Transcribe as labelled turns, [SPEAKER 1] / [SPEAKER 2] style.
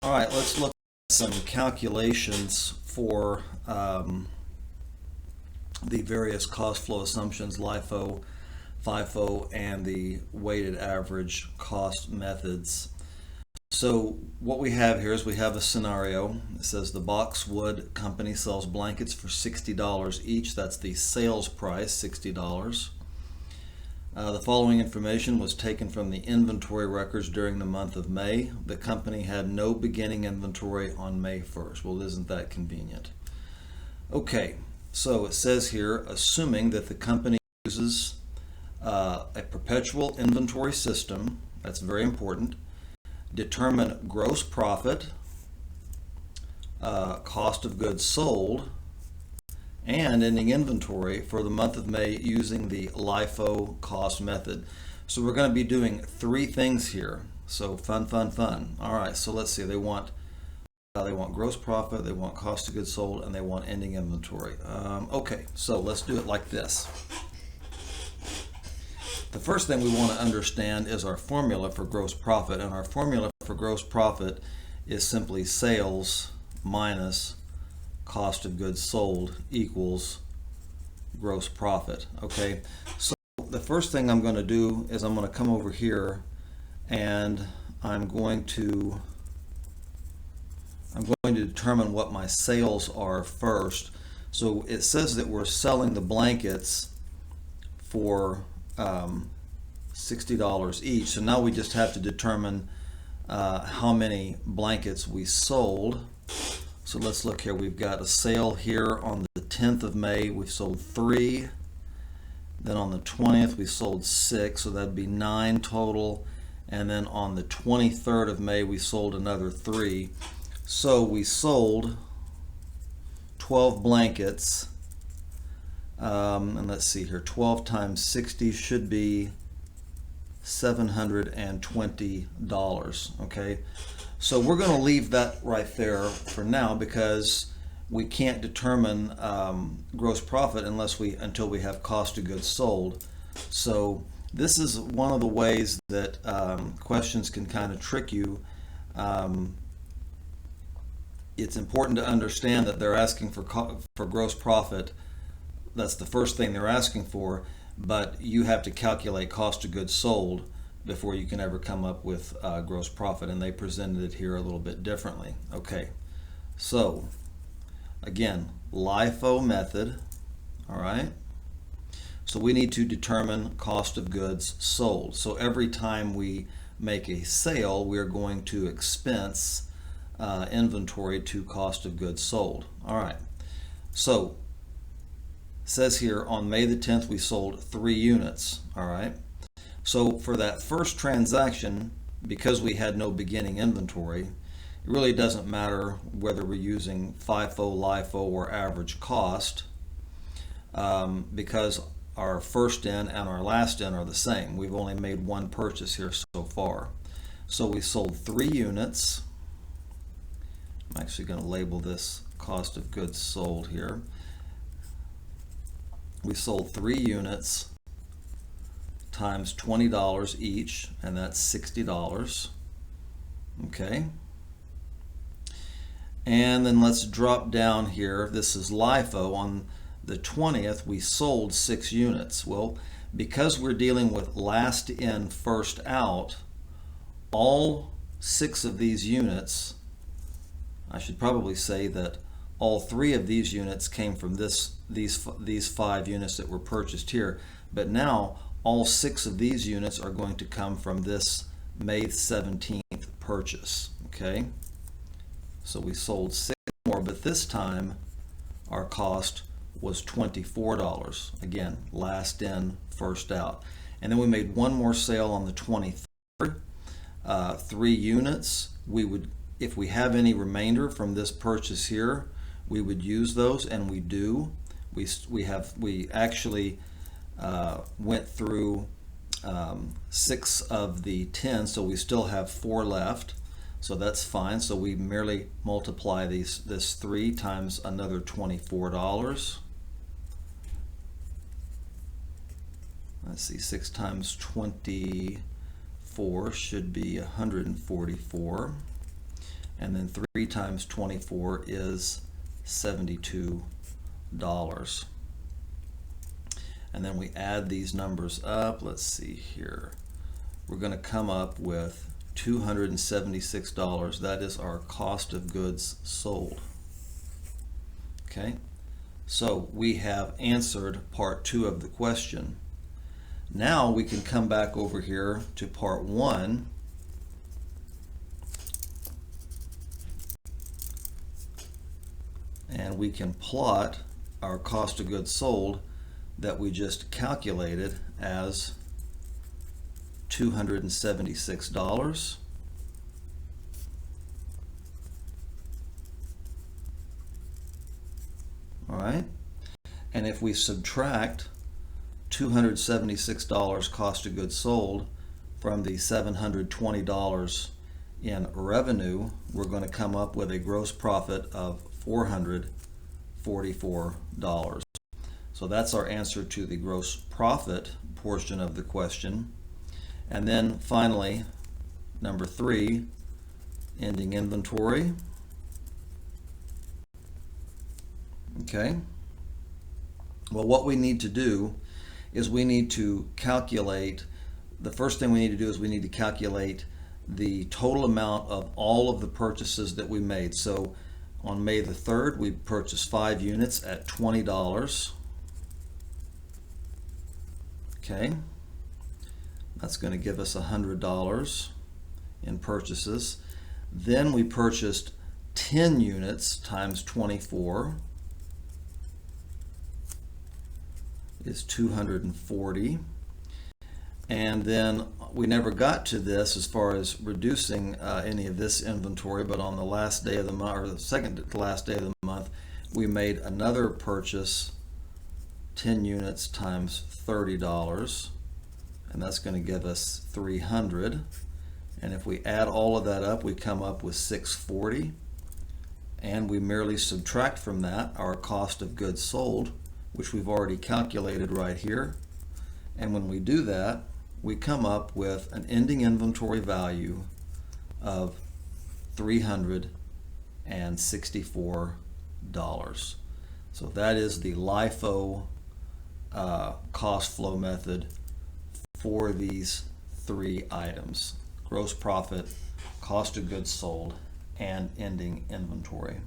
[SPEAKER 1] All right, let's look at some calculations for the various cost flow assumptions, LIFO, FIFO, and the weighted average cost methods. So what we have here is we have a scenario. It says the Boxwood Company sells blankets for $60 each. That's the sales price, $60. The following information was taken from the inventory records during the month of May. The company had no beginning inventory on May 1st. Well, isn't that convenient? Okay, so it says here, assuming that the company uses a perpetual inventory system, that's very important, determine gross profit, cost of goods sold, and ending inventory for the month of May using the LIFO cost method. So we're going to be doing three things here. So fun. All right, so let's see. They want gross profit, they want cost of goods sold, and they want ending inventory. Okay, so let's do it like this. The first thing we want to understand is our formula for gross profit, and our formula for gross profit is simply sales minus cost of goods sold equals gross profit. Okay, so the first thing I'm going to do is I'm going to come over here and I'm going to determine what my sales are first. So it says that we're selling the blankets for $60 each. So now we just have to determine how many blankets we sold. So let's look here. We've got a sale here on the 10th of May. We sold 3. Then on the 20th we sold 6. So that'd be 9 total. And then on the 23rd of May we sold another 3. So we sold 12 blankets. And let's see here. 12 times 60 should be $720. Okay. So we're going to leave that right there for now because we can't determine gross profit until we have cost of goods sold. So this is one of the ways that questions can kind of trick you. It's important to understand that they're asking for gross profit. That's the first thing they're asking for, but you have to calculate cost of goods sold before you can ever come up with gross profit, and they presented it here a little bit differently. Okay, so again, LIFO method. All right, so we need to determine cost of goods sold. So every time we make a sale, we're going to expense inventory to cost of goods sold. All right, so it says here on May the 10th we sold 3 units. All right, so for that first transaction, because we had no beginning inventory, it really doesn't matter whether we're using FIFO, LIFO, or average cost, because our first in and our last in are the same. We've only made one purchase here so far. So we sold 3 units. I'm actually going to label this cost of goods sold here. We sold 3 units times $20 each, and that's $60. Okay. And then let's drop down here. This is LIFO. On the 20th, we sold 6 units. Well, because we're dealing with last in, first out, all 6 of these units, I should probably say that all 3 of these units came from these 5 units that were purchased here. But now all 6 of these units are going to come from this May 17th purchase. Okay, so we sold 6 more, but this time our cost was $24. Again, last in, first out. And then we made one more sale on the 23rd. 3 units. We would, if we have any remainder from this purchase here, we would use those, and we do. We actually went through 6 of the 10, so we still have 4 left. So that's fine. So we merely multiply this 3 times another $24. Let's see, 6 times 24 should be 144. and then 3 times 24 is $72. And then we add these numbers up. Let's see here. We're going to come up with $276. That is our cost of goods sold. Okay, so we have answered part 2 of the question. Now we can come back over here to part 1 and we can plot our cost of goods sold that we just calculated as $276. All right, and if we subtract $276 cost of goods sold from the $720 in revenue, we're going to come up with a gross profit of $444. So that's our answer to the gross profit portion of the question. And then finally, number 3, ending inventory. Okay. Well, what we need to do is we need to calculate, the first thing we need to do is we need to calculate the total amount of all of the purchases that we made. So on May the 3rd, we purchased 5 units at $20. Okay, that's going to give us $100 in purchases. Then we purchased 10 units times 24 is $240. And then we never got to this as far as reducing any of this inventory, but on the last day of the month, or the second to last day of the month, we made another purchase, 10 units times $30, and that's going to give us $300. And if we add all of that up, we come up with $640, and we merely subtract from that our cost of goods sold, which we've already calculated right here. And when we do that, we come up with an ending inventory value of $364. So that is the LIFO cost flow method for these 3 items: gross profit, cost of goods sold, and ending inventory.